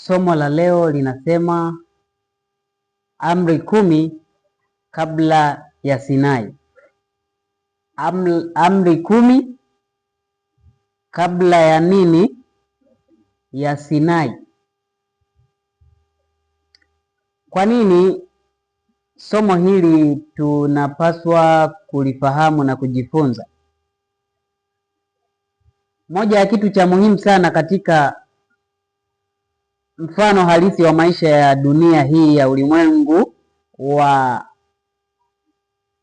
Somo la leo linasema amri 10 kabla ya Sinai. Amri 10 kabla ya nini? Ya Sinai. Kwa nini somo hili tunapaswa kulifahamu na kujifunza? Moja ya kitu cha muhimu sana katika mfano halisi wa maisha ya dunia hii ya ulimwengu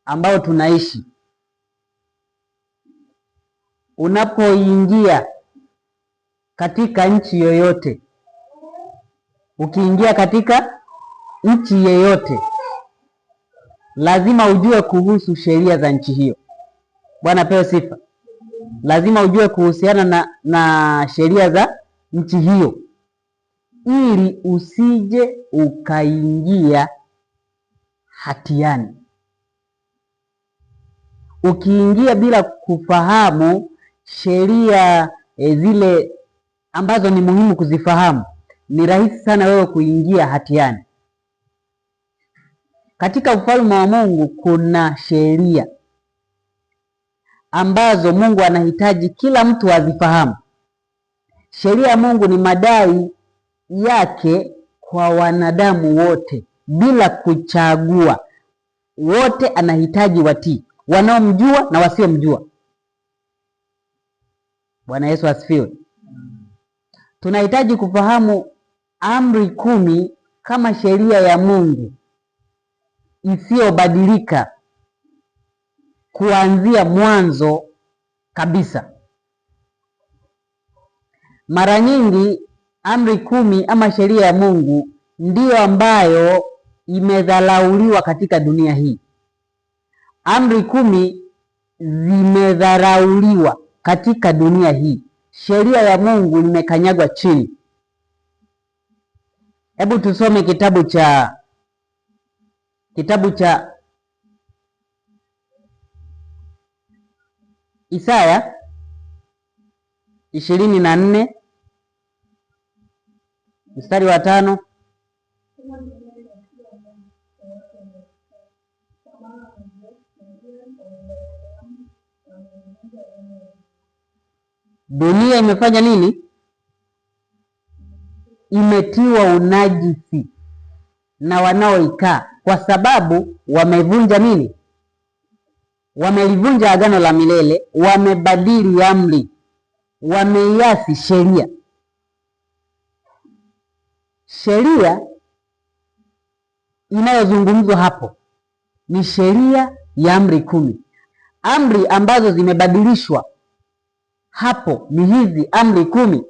ambao tunaishi. Unapoingia katika nchi yoyote, ukiingia katika nchi yoyote, lazima ujue kuhusu sheria za nchi hiyo. Bwana pewe sifa. Lazima ujue kuhusiana na sheria za nchi hiyo, ili usije ukaingia hatiani. Ukiingia bila kufahamu sheria zile ambazo ni muhimu kuzifahamu, ni rahisi sana wewe kuingia hatiani. Katika ufalme wa Mungu kuna sheria ambazo Mungu anahitaji kila mtu azifahamu. Sheria ya Mungu ni madai yake kwa wanadamu wote bila kuchagua. Wote anahitaji watii, wanaomjua na wasiomjua. Bwana Yesu asifiwe. Tunahitaji kufahamu amri 10 kama sheria ya Mungu isiyobadilika kuanzia mwanzo kabisa. Mara nyingi amri 10 ama sheria ya Mungu ndiyo ambayo imedharauliwa katika dunia hii. Amri 10 zimedharauliwa katika dunia hii. Sheria ya Mungu imekanyagwa chini. Hebu tusome kitabu cha Isaya 24 mstari wa 5. Dunia imefanya nini? Imetiwa unajisi na wanaoikaa, kwa sababu wamevunja nini? Wamelivunja agano la milele, wamebadili amri, wameiasi sheria. Sheria inayozungumzwa hapo ni sheria ya amri 10. Amri ambazo zimebadilishwa hapo ni hizi amri 10.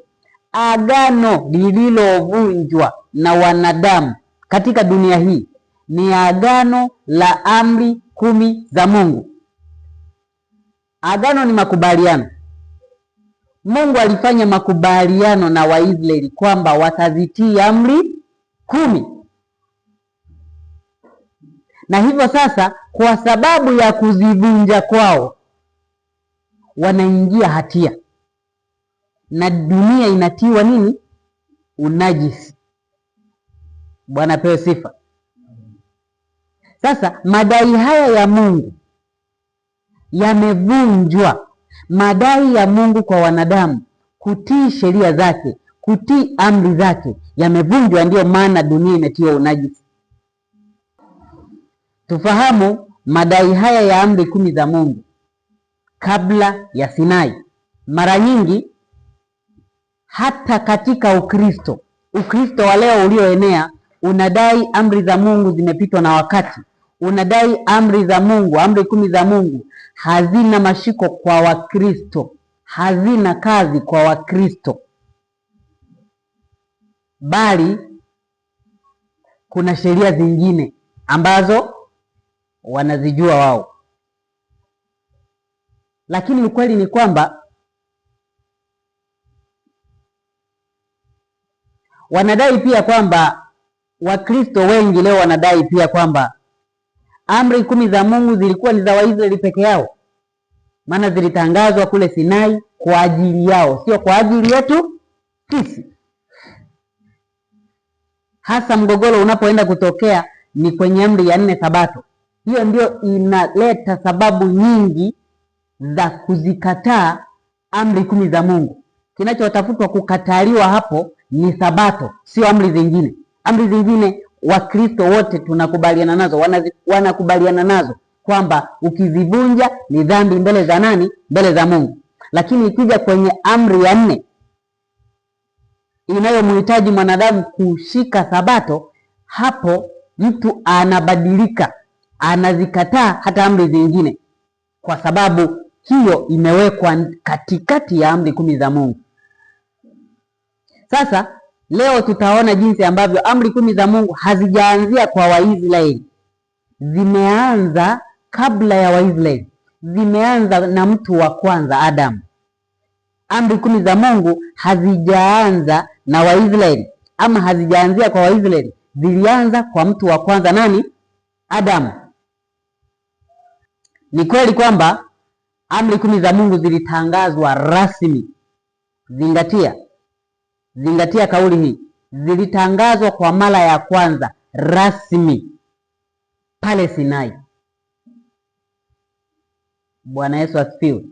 Agano lililovunjwa na wanadamu katika dunia hii ni agano la amri 10 za Mungu. Agano ni makubaliano. Mungu alifanya makubaliano na Waisraeli kwamba watazitii amri 10. Na hivyo sasa, kwa sababu ya kuzivunja kwao, wanaingia hatia na dunia inatiwa nini? Unajisi. Bwana pewe sifa. Sasa madai haya ya Mungu yamevunjwa. Madai ya Mungu kwa wanadamu kutii sheria zake, kutii amri zake yamevunjwa. Ndiyo maana dunia imetiwa unajisi. Tufahamu madai haya ya amri 10 za Mungu kabla ya Sinai. Mara nyingi hata katika Ukristo wa leo ulioenea, unadai amri za Mungu zimepitwa na wakati. Unadai amri za Mungu, amri 10 za Mungu hazina mashiko kwa Wakristo, hazina kazi kwa Wakristo, bali kuna sheria zingine ambazo wanazijua wao. Lakini ukweli ni kwamba wanadai pia kwamba, Wakristo wengi leo wanadai pia kwamba amri 10 za Mungu zilikuwa ni za Waisraeli peke yao, maana zilitangazwa kule Sinai kwa ajili yao, sio kwa ajili yetu sisi. hasa mgogoro unapoenda kutokea ni kwenye amri ya 4 Sabato. Hiyo ndio inaleta sababu nyingi za kuzikataa amri 10 za Mungu. Kinachotafutwa kukataliwa hapo ni Sabato, sio amri zingine. Amri zingine Wakristo wote tunakubaliana nazo, wanakubaliana nazo kwamba ukizivunja ni dhambi mbele za nani? Mbele za Mungu. Lakini ikija kwenye amri ya 4 inayomhitaji mwanadamu kushika Sabato, hapo mtu anabadilika, anazikataa hata amri zingine, kwa sababu hiyo imewekwa katikati ya amri 10 za Mungu. Sasa leo tutaona jinsi ambavyo amri 10 za Mungu hazijaanzia kwa Waisraeli, zimeanza kabla ya Waisraeli, zimeanza na mtu wa kwanza Adamu. Amri 10 za Mungu hazijaanza na Waisraeli ama hazijaanzia kwa Waisraeli, zilianza kwa mtu wa kwanza nani? Adamu. Ni kweli kwamba amri 10 za Mungu zilitangazwa rasmi. Zingatia kauli hii. Zilitangazwa kwa mara ya kwanza rasmi pale Sinai. Bwana Yesu asifiwe.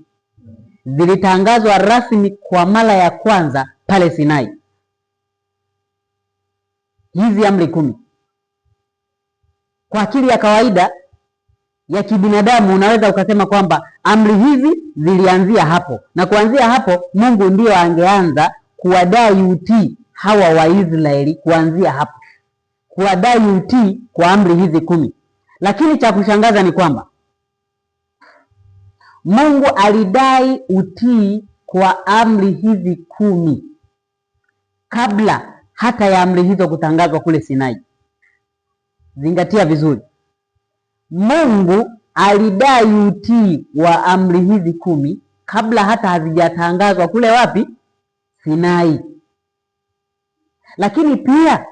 Zilitangazwa rasmi kwa mara ya kwanza pale Sinai. Hizi amri 10. Kwa akili ya kawaida ya kibinadamu unaweza ukasema kwamba amri hizi zilianzia hapo, na kuanzia hapo Mungu ndio angeanza kuwadai utii hawa Waisraeli, kuanzia hapo kuwadai utii kwa amri hizi 10. Lakini cha kushangaza ni kwamba Mungu alidai utii kwa amri hizi 10 kabla hata ya amri hizo kutangazwa kule Sinai. Zingatia vizuri. Mungu alidai utii wa amri hizi 10 kabla hata hazijatangazwa kule wapi? Sinai. Lakini pia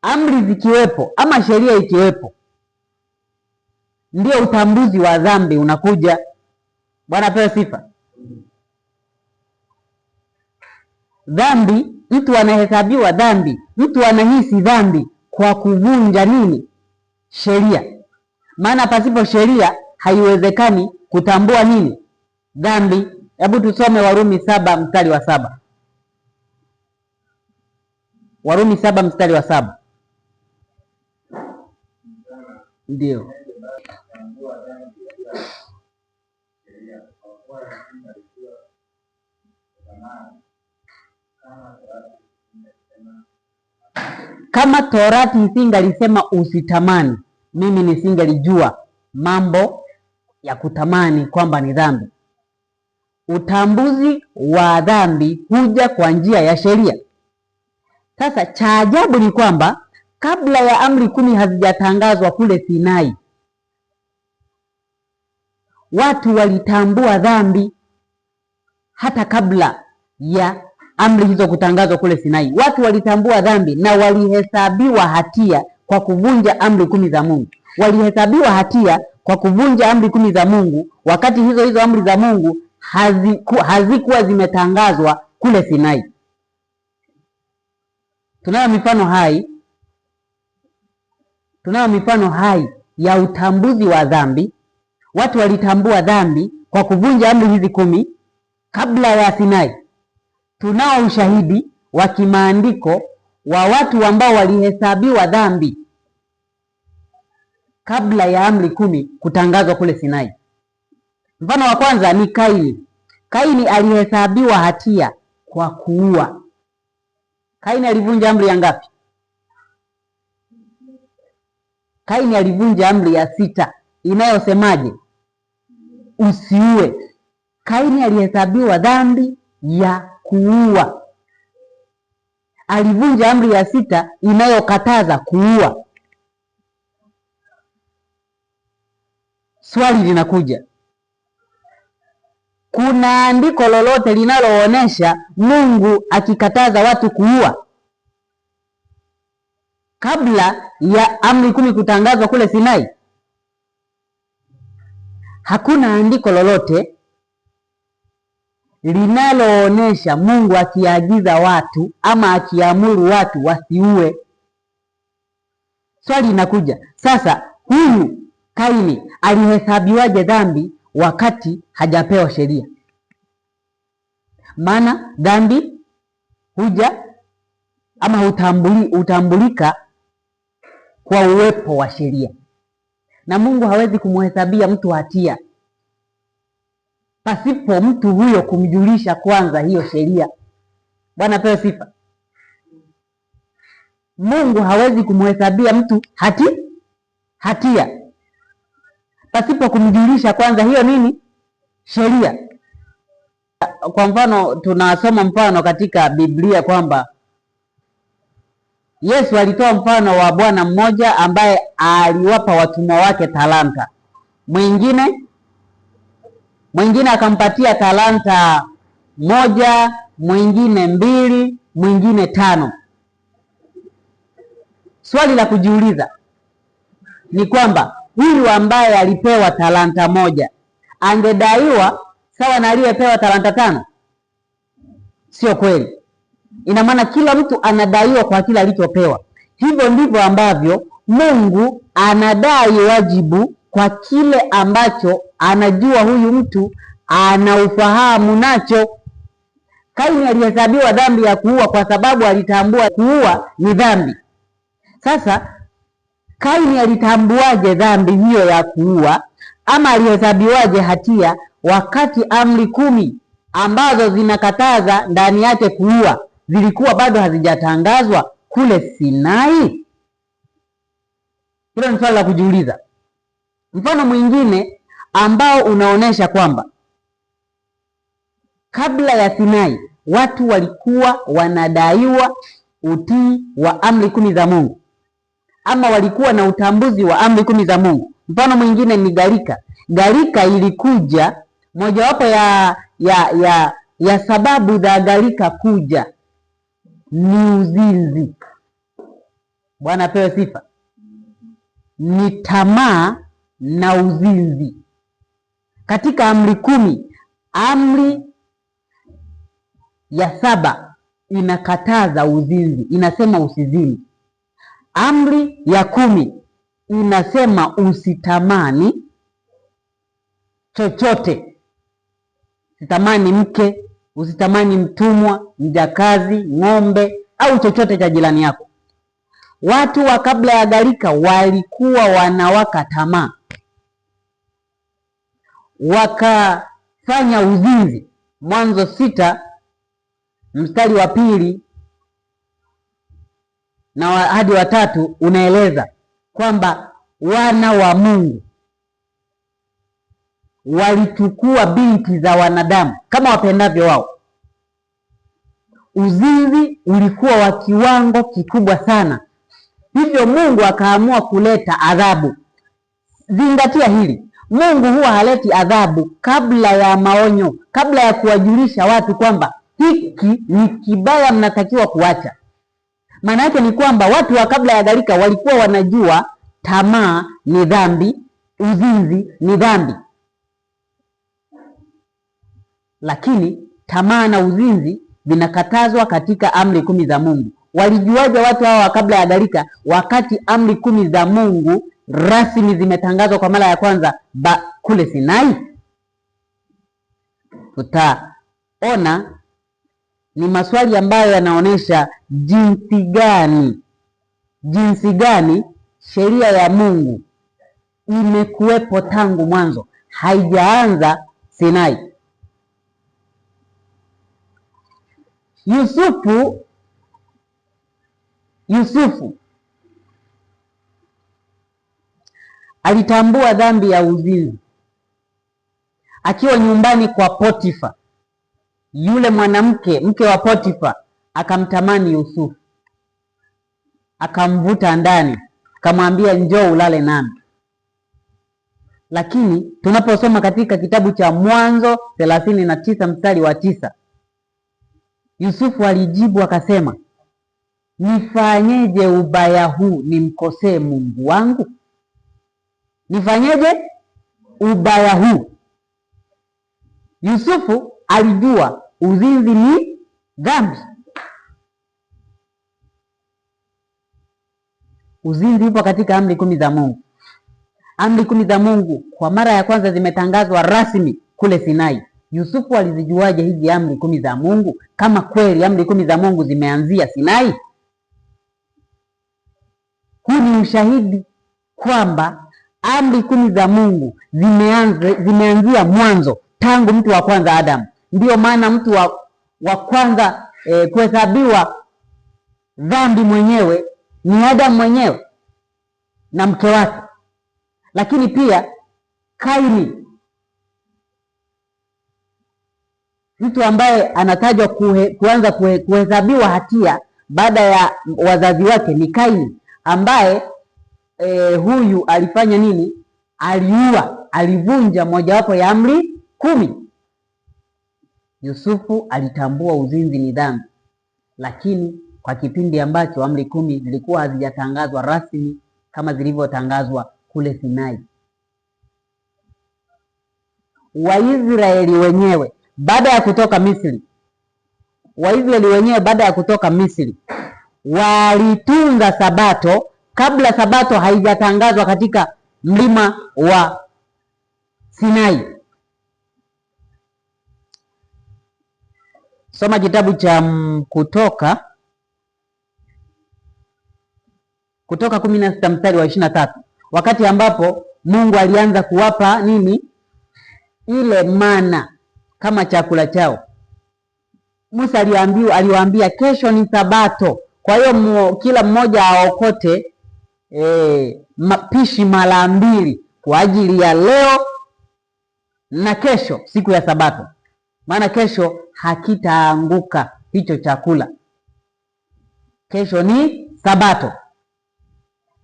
amri zikiwepo ama sheria ikiwepo, ndio utambuzi wa dhambi unakuja. Bwana pewe sifa. Dhambi, mtu anahesabiwa dhambi, mtu anahisi dhambi kwa kuvunja nini? Sheria. Maana pasipo sheria haiwezekani kutambua nini? Dhambi. Hebu tusome Warumi 7 mstari wa 7. Warumi 7 mstari wa 7. Ndio. Kama Torati isingalisema usitamani, mimi nisingalijua mambo ya kutamani kwamba ni dhambi. Utambuzi wa dhambi huja kwa njia ya sheria. Sasa cha ajabu ni kwamba kabla ya amri 10 hazijatangazwa kule Sinai, watu walitambua dhambi. Hata kabla ya amri hizo kutangazwa kule Sinai, watu walitambua dhambi na walihesabiwa hatia kwa kuvunja amri 10 za Mungu. Walihesabiwa hatia kwa kuvunja amri 10 za Mungu, wakati hizo amri za Mungu hazikuwa zimetangazwa kule Sinai. Tunayo mifano hai ya utambuzi wa dhambi. Watu walitambua dhambi kwa kuvunja amri hizi 10 kabla ya Sinai. Tunao ushahidi wa kimaandiko wa watu ambao walihesabiwa dhambi kabla ya amri 10 kutangazwa kule Sinai. Mfano wa kwanza ni Kaini. Kaini alihesabiwa hatia kwa kuua. Kaini alivunja amri ya ngapi? Kaini alivunja amri ya 6 inayosemaje? Usiue. Kaini alihesabiwa dhambi ya kuua. Alivunja amri ya 6 inayokataza kuua. Swali linakuja, kuna andiko lolote linaloonesha Mungu akikataza watu kuua kabla ya amri 10 kutangazwa kule Sinai? Hakuna andiko lolote linaloonesha Mungu akiagiza watu ama akiamuru watu wasiue. Swali linakuja sasa, huyu Kaini alihesabiwaje dhambi wakati hajapewa sheria? Maana dhambi huja ama hutambulika kwa uwepo wa sheria, na Mungu hawezi kumhesabia mtu hatia pasipo mtu huyo kumjulisha kwanza hiyo sheria. Bwana pewe sifa. Mungu hawezi kumhesabia mtu hatia pasipo kumjulisha kwanza hiyo nini? Sheria. Kwa mfano, tunasoma mfano katika Biblia kwamba Yesu alitoa mfano wa bwana mmoja ambaye aliwapa watumwa wake talanta. Mwingine akampatia talanta 1, mwingine 2, mwingine 5. Swali la kujiuliza ni kwamba huyu ambaye alipewa talanta 1 angedaiwa sawa na aliyepewa talanta 5? Sio kweli. Ina maana kila mtu anadaiwa kwa kile alichopewa. Hivyo ndivyo ambavyo Mungu anadai wajibu kwa kile ambacho anajua huyu mtu ana ufahamu nacho. Kaini alihesabiwa dhambi ya kuua kwa sababu alitambua kuua ni dhambi. Sasa Kaini alitambuaje dhambi hiyo ya kuua, ama alihesabiwaje hatia wakati amri 10 ambazo zinakataza ndani yake kuua zilikuwa bado hazijatangazwa kule Sinai? Hilo ni swali la kujiuliza. Mfano mwingine ambao unaonesha kwamba kabla ya Sinai watu walikuwa wanadaiwa utii wa amri 10 za Mungu, ama walikuwa na utambuzi wa amri 10 za Mungu. Mfano mwingine ni gharika. Gharika ilikuja, mojawapo ya sababu za gharika kuja ni uzinzi. Bwana apewe sifa. Ni tamaa na uzinzi. Katika amri 10, amri ya 7 inakataza uzinzi, inasema usizini. Amri ya 10 inasema usitamani chochote. Usitamani mke, usitamani mtumwa, mjakazi, ng'ombe au chochote cha jirani yako. Watu wa kabla ya gharika walikuwa wanawaka tamaa, wakafanya uzinzi. Mwanzo 6 mstari wa 2 na hadi wa 3 unaeleza kwamba wana wa Mungu walichukua binti za wanadamu kama wapendavyo wao. Uzinzi ulikuwa wa kiwango kikubwa sana, hivyo Mungu akaamua kuleta adhabu. Zingatia hili, Mungu huwa haleti adhabu kabla ya maonyo, kabla ya kuwajulisha watu kwamba hiki ni kibaya, mnatakiwa kuacha. Maana yake ni kwamba watu wa kabla ya gharika walikuwa wanajua tamaa ni dhambi, uzinzi ni dhambi. Lakini tamaa na uzinzi vinakatazwa katika amri 10 za Mungu. Walijuaje watu hawa wa kabla ya gharika wakati amri 10 za Mungu rasmi zimetangazwa kwa mara ya kwanza kule Sinai? Tutaona ni maswali ambayo yanaonesha jinsi gani sheria ya Mungu imekuwepo tangu mwanzo, haijaanza Sinai. Yusufu alitambua dhambi ya uzinzi akiwa nyumbani kwa Potifa. Yule mke wa Potifa akamtamani Yusufu, akamvuta ndani, akamwambia njoo ulale nami. Lakini tunaposoma katika kitabu cha Mwanzo 39 mstari wa 9, Yusufu alijibu akasema, nifanyeje ubaya huu nimkosee Mungu wangu? Nifanyeje ubaya huu? Yusufu alijua uzinzi ni dhambi. Uzinzi upo katika amri 10 za Mungu. Amri 10 za Mungu kwa mara ya kwanza zimetangazwa rasmi kule Sinai. Yusufu alizijuaje hizi amri 10 za Mungu kama kweli amri 10 za Mungu zimeanzia Sinai? Huu ni ushahidi kwamba amri 10 za Mungu zimeanzia mwanzo, tangu mtu wa kwanza Adamu. Ndiyo maana mtu wa kwanza kuhesabiwa dhambi mwenyewe ni Adamu mwenyewe na mke wake. Lakini pia Kaini, mtu ambaye anatajwa kuanza kuhesabiwa hatia baada ya wazazi wake ni Kaini, ambaye huyu alifanya nini? Aliua, alivunja mojawapo ya amri 10. Yusufu alitambua uzinzi ni dhambi, lakini kwa kipindi ambacho amri 10 zilikuwa hazijatangazwa rasmi kama zilivyotangazwa kule Sinai. Waisraeli wenyewe baada ya kutoka Misri, walitunza Sabato kabla Sabato haijatangazwa katika mlima wa Sinai. Soma kitabu cha Kutoka 16 mstari wa 23, wakati ambapo Mungu alianza kuwapa nini? Ile mana kama chakula chao. Musa aliwaambia kesho ni Sabato, kwa hiyo kila mmoja aokote mapishi mara 2 kwa ajili ya leo na kesho, siku ya Sabato, maana kesho hakitaanguka hicho chakula. Kesho ni Sabato.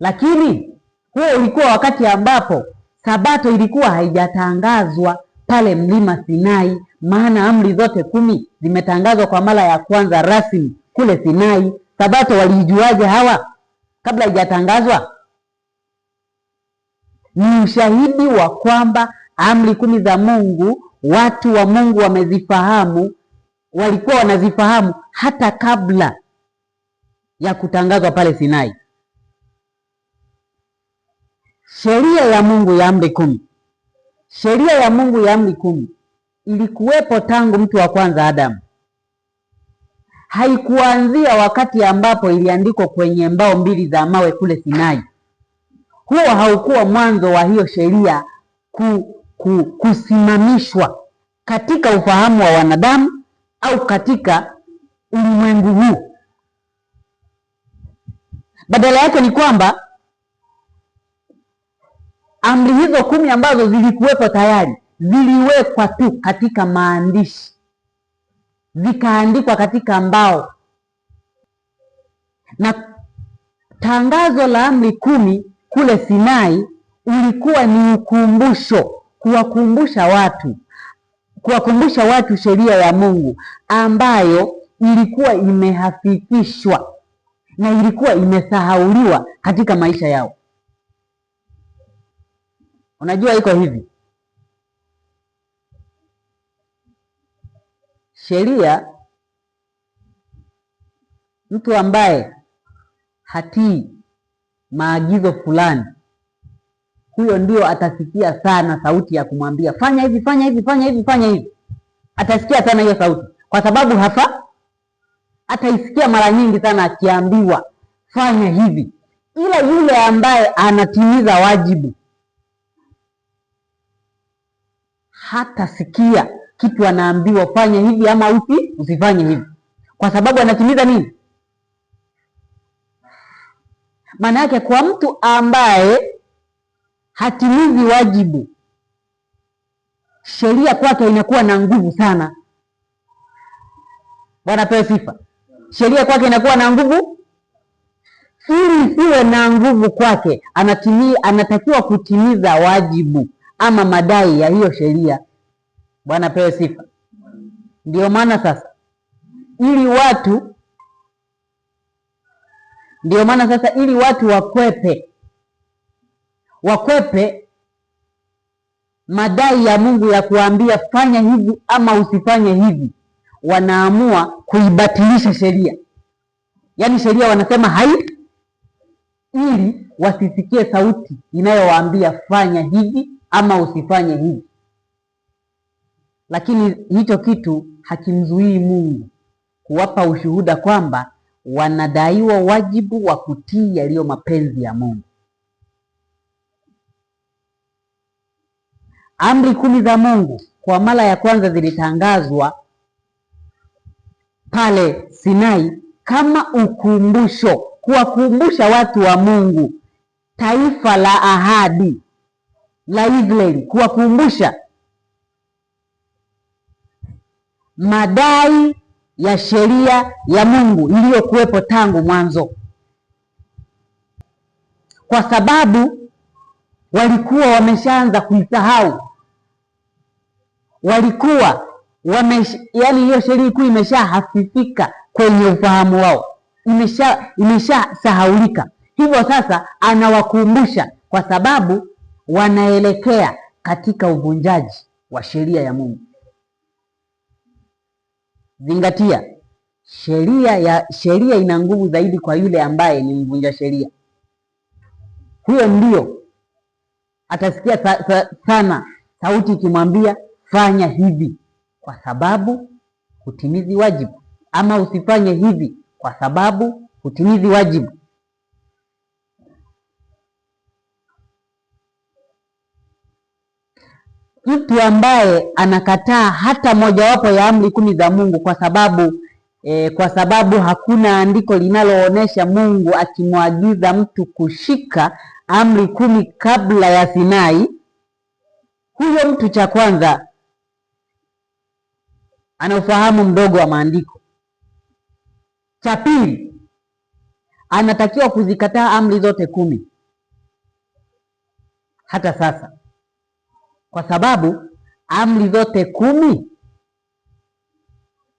Lakini huo ulikuwa wakati ambapo Sabato ilikuwa haijatangazwa pale mlima Sinai, maana amri zote 10 zimetangazwa kwa mara ya kwanza rasmi kule Sinai. Sabato walijuaje hawa kabla haijatangazwa? Ni ushahidi wa kwamba amri 10 za Mungu watu wa Mungu wamezifahamu, walikuwa wanazifahamu hata kabla ya kutangazwa pale Sinai. Sheria ya Mungu ya amri 10. Sheria ya Mungu ya amri 10 ilikuwepo tangu mtu wa kwanza Adamu. Haikuanzia wakati ambapo iliandikwa kwenye mbao 2 za mawe kule Sinai. Huo haukuwa mwanzo wa hiyo sheria kusimamishwa katika ufahamu wa wanadamu au katika ulimwengu huu. Badala yake ni kwamba amri hizo 10 ambazo zilikuwepo tayari ziliwekwa tu katika maandishi, zikaandikwa katika mbao. Na tangazo la amri 10 kule Sinai ulikuwa ni ukumbusho, kuwakumbusha watu sheria ya Mungu ambayo ilikuwa imehafifishwa na ilikuwa imesahauliwa katika maisha yao. Unajua iko hivi, sheria, mtu ambaye hatii maagizo fulani, huyo ndio atasikia sana sauti ya kumwambia fanya hivi, fanya hivi, fanya hivi, fanya hivi. Atasikia sana hiyo sauti, kwa sababu ataisikia mara nyingi sana akiambiwa fanya hivi. Ila yule ambaye anatimiza wajibu hatasikia kitu anaambiwa fanya hivi ama usifanye hivi, kwa sababu anatimiza nini? Maana yake kwa mtu ambaye hatimizi wajibu, sheria kwake inakuwa na nguvu sana. Bwana pewe sifa. Sheria kwake inakuwa na nguvu. Ili isiwe na nguvu kwake, anatakiwa kutimiza wajibu ama madai ya hiyo sheria. Bwana pewe sifa. Ndio maana sasa ili watu wakwepe madai ya Mungu ya kuambia fanya hivi ama usifanye hivi, wanaamua kuibatilisha sheria. Yaani sheria wanasema hai, ili wasisikie sauti inayowaambia fanya hivi ama usifanye hivi. Lakini hicho kitu hakimzuii Mungu kuwapa ushuhuda kwamba wanadaiwa wajibu wa kutii yaliyo mapenzi ya Mungu. Amri 10 za Mungu kwa mara ya kwanza zilitangazwa pale Sinai kama ukumbusho, kuwakumbusha watu wa Mungu, taifa la ahadi la Israeli, kuwakumbusha madai ya sheria ya Mungu iliyokuwepo tangu mwanzo, kwa sababu walikuwa wameshaanza kuisahau. Walikuwa yaani hiyo sheria ilikuwa imeshahafifika kwenye ufahamu wao, imeshasahaulika. Hivyo sasa anawakumbusha, kwa sababu wanaelekea katika uvunjaji wa sheria ya Mungu. Zingatia, sheria ina nguvu zaidi kwa yule ambaye ni mvunja sheria. Huyo ndio atasikia sana sauti ikimwambia fanya hivi kwa sababu hutimizi wajibu, ama usifanye hivi kwa sababu hutimizi wajibu. Mtu ambaye anakataa hata mojawapo ya amri 10 za Mungu kwa sababu hakuna andiko linaloonesha Mungu akimwagiza mtu kushika amri 10 kabla ya Sinai, huyo mtu cha kwanza ana ufahamu mdogo wa maandiko. Cha pili, anatakiwa kuzikataa amri zote 10 hata sasa, kwa sababu amri zote 10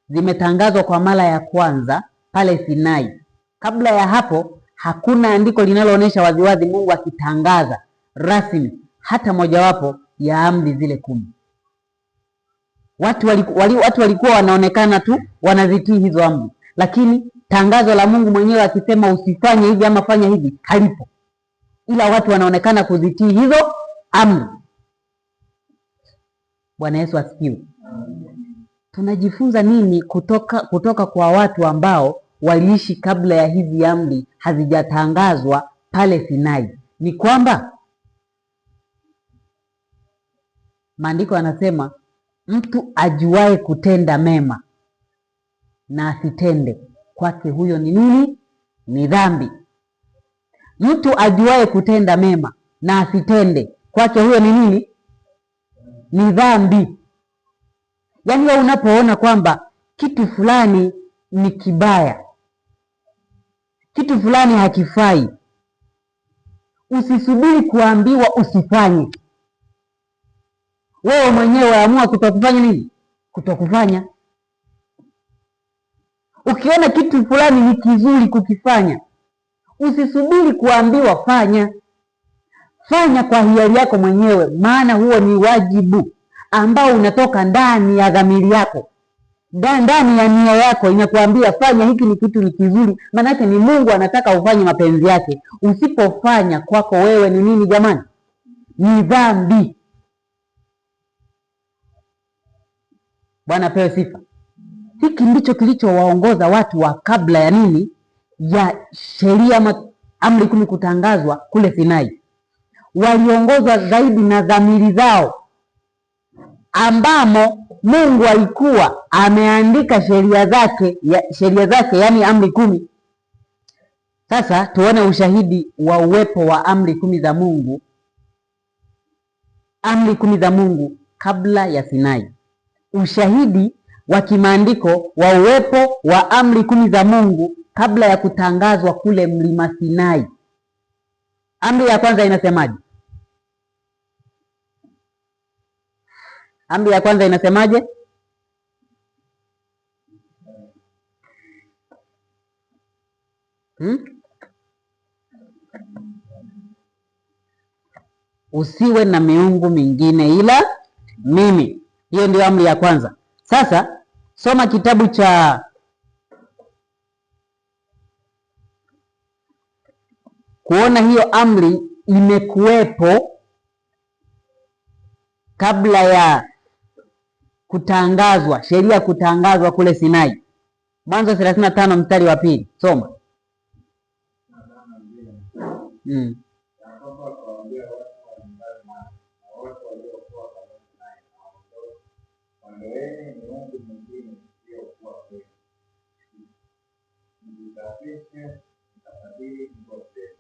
zimetangazwa kwa mara ya kwanza pale Sinai. Kabla ya hapo hakuna andiko linaloonyesha waziwazi Mungu akitangaza rasmi hata mojawapo ya amri zile 10. Watu walikuwa wanaonekana tu wanazitii hizo amri, lakini tangazo la Mungu mwenyewe akisema usifanye hivi ama fanya hivi halipo, ila watu wanaonekana kuzitii hizo amri. Bwana Yesu asifiwe. Tunajifunza nini kutoka kwa watu ambao waliishi kabla ya hizi amri hazijatangazwa pale Sinai? Ni kwamba maandiko yanasema mtu ajuaye kutenda mema na asitende, kwake huyo ni nini? Ni dhambi. Mtu ajuaye kutenda mema na asitende, kwake huyo ni nini? Ni dhambi. Yaani wewe unapoona kwamba kitu fulani ni kibaya, kitu fulani hakifai, usisubiri kuambiwa usifanye. Wewe mwenyewe amua kutokufanya nini? Kutokufanya. Ukiona kitu fulani ni kizuri kukifanya, usisubiri kuambiwa fanya. Fanya kwa hiari yako mwenyewe, maana huo ni wajibu ambao unatoka ndani ya dhamiri yako, ndani ya nia yako inakuambia fanya hiki, ni kitu ni kizuri. Maana yake ni Mungu anataka ufanye mapenzi yake. Usipofanya, kwako wewe ni nini jamani? Ni dhambi. Bwana pewe sifa. Hiki ndicho kilichowaongoza watu wa kabla ya nini? Ya sheria amri 10 kutangazwa kule Sinai. Waliongozwa zaidi na dhamiri zao, ambamo Mungu alikuwa ameandika sheria zake, yani amri 10. Sasa tuone ushahidi wa uwepo wa amri 10 za Mungu, amri 10 za Mungu kabla ya Sinai. Ushahidi wa kimaandiko wa uwepo wa amri 10 za Mungu kabla ya kutangazwa kule mlima Sinai. Amri ya kwanza inasemaje? Amri ya kwanza inasemaje? usiwe na miungu mingine ila mimi. Hiyo ndio amri ya kwanza. Sasa soma kitabu cha kuona hiyo amri imekuwepo kabla ya kutangazwa, sheria kutangazwa kule Sinai. Mwanzo 35 mstari wa 2. Soma.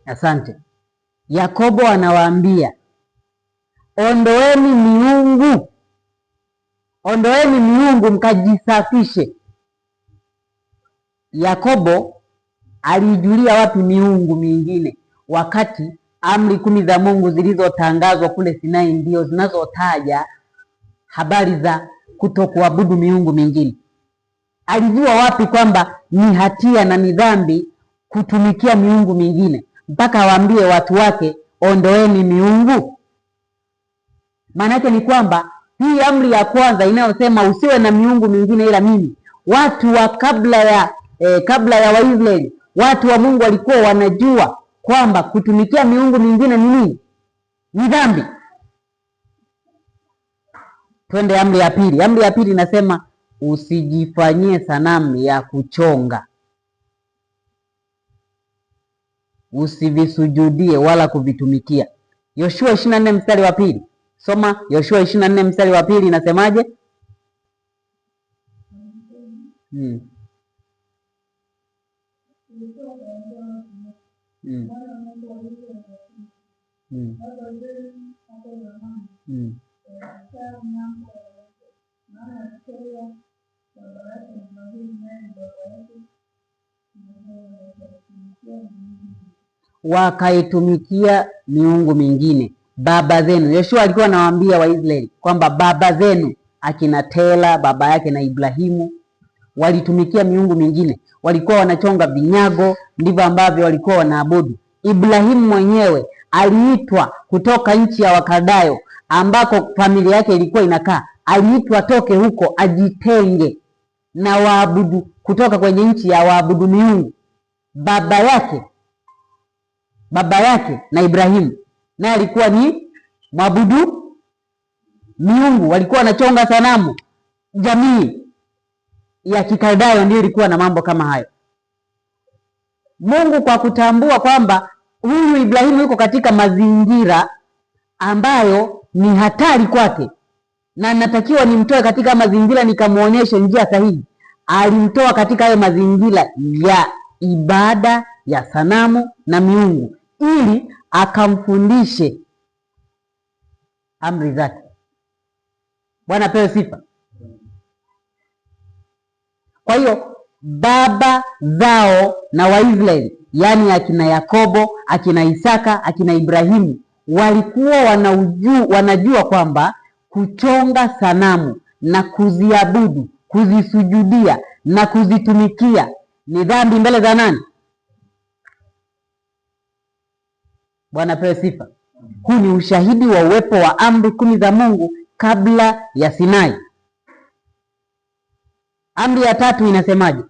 Asante. Yakobo anawaambia ondoeni miungu mkajisafishe. Yakobo alijulia wapi miungu mingine, wakati amri 10 za Mungu zilizotangazwa kule Sinai ndio zinazotaja habari za kutokuabudu miungu mingine? Alijua wapi kwamba ni hatia na ni dhambi kutumikia miungu mingine mpaka awaambie watu wake ondoeni miungu? Maana yake ni kwamba hii amri ya kwanza inayosema usiwe na miungu mingine ila mimi, watu wa kabla ya Waisraeli, watu wa Mungu walikuwa wanajua kwamba kutumikia miungu mingine ni nini? Ni dhambi. Twende amri ya pili. Amri ya pili inasema usijifanyie sanamu ya kuchonga, usivisujudie wala kuvitumikia. Yoshua 24 mstari wa 2. Soma Yoshua 24 mstari wa 2, inasemaje? Wakaitumikia miungu mingine baba zenu. Yoshua alikuwa anawaambia Waisraeli kwamba baba zenu akina Tera baba yake na Ibrahimu walitumikia miungu mingine, walikuwa wanachonga vinyago, ndivyo ambavyo walikuwa wanaabudu. Ibrahimu mwenyewe aliitwa kutoka nchi ya Wakaldayo ambako familia yake ilikuwa inakaa, aliitwa toke huko ajitenge na waabudu, kutoka kwenye nchi ya waabudu miungu. Baba yake na Ibrahimu naye alikuwa ni mwabudu miungu, walikuwa wanachonga sanamu. Jamii ya Kikaldayo ndio ilikuwa na mambo kama hayo. Mungu kwa kutambua kwamba huyu Ibrahimu yuko katika mazingira ambayo ni hatari kwake na natakiwa nimtoe katika mazingira nikamuonyeshe njia sahihi, alimtoa katika hayo mazingira ya ibada ya sanamu na miungu ili akamfundishe amri zake. Bwana pewe sifa. Kwa hiyo baba zao na Waisraeli, yaani akina Yakobo, akina Isaka, akina Ibrahimu, walikuwa wanajua kwamba kuchonga sanamu na kuziabudu, kuzisujudia na kuzitumikia ni dhambi mbele za nani? Bwana pewe sifa. Huu ni ushahidi wa uwepo wa amri 10 za Mungu kabla ya Sinai. Amri ya 3 inasemaje?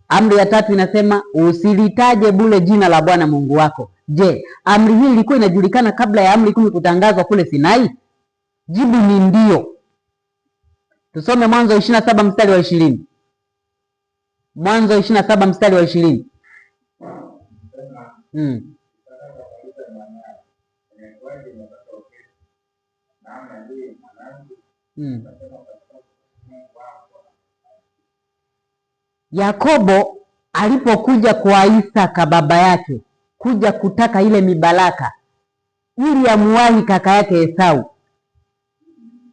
Amri ya 3 inasema usilitaje bure jina la Bwana Mungu wako. Je, amri hii ilikuwa inajulikana kabla ya amri 10 kutangazwa kule Sinai? Jibu ni ndio. Tusome Mwanzo 27 mstari wa 20. Mwanzo 27 mstari wa 20. Yakobo alipokuja kwa Isaka baba yake kuja kutaka ile mibaraka ili amuwahi kaka yake Esau,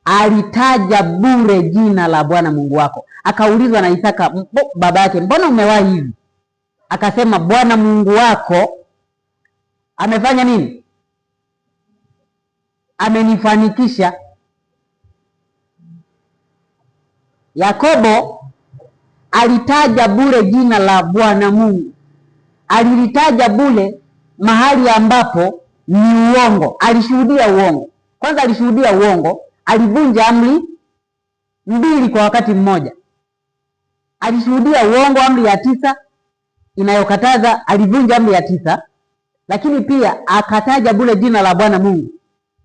alitaja bure jina la Bwana Mungu wako. Akaulizwa na Isaka baba yake, mbona umewahi hivi? Akasema Bwana Mungu wako amefanya nini? Amenifanikisha. Yakobo alitaja bure jina la Bwana Mungu, alilitaja bure mahali ambapo ni uongo, alishuhudia uongo. Kwanza alishuhudia uongo, alivunja amri 2 kwa wakati mmoja. Alishuhudia uongo, amri ya 9 inayokataza, alivunja amri ya 9, lakini pia akataja bure jina la Bwana Mungu,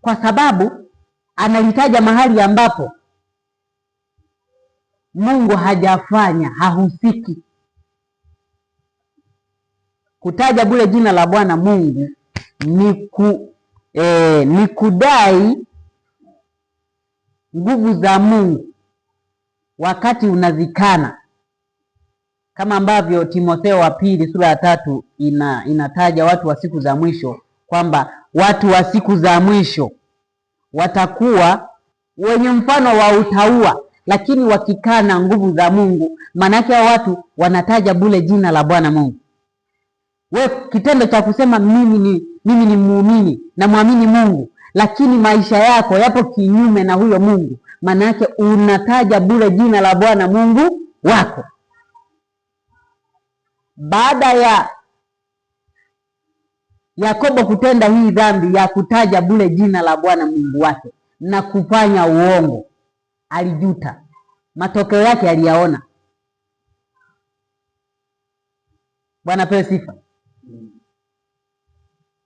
kwa sababu analitaja mahali ambapo Mungu hajafanya, hahusiki. Kutaja bure jina la Bwana Mungu ni kudai nguvu za Mungu wakati unazikana, kama ambavyo Timotheo wa pili sura ya 3 inataja watu wa siku za mwisho, kwamba watu wa siku za mwisho watakuwa wenye mfano wa utauwa, lakini wakikana nguvu za Mungu. Maana yake hao watu wanataja bure jina la Bwana Mungu. We kitendo cha kusema mimi ni muumini na muamini Mungu, lakini maisha yako yapo kinyume na huyo Mungu, maana yake unataja bure jina la Bwana Mungu wako. Baada ya Yakobo kutenda hii dhambi ya kutaja bure jina la Bwana Mungu wake na kufanya uongo, alijuta. Matokeo yake aliyaona. Bwana pewe sifa.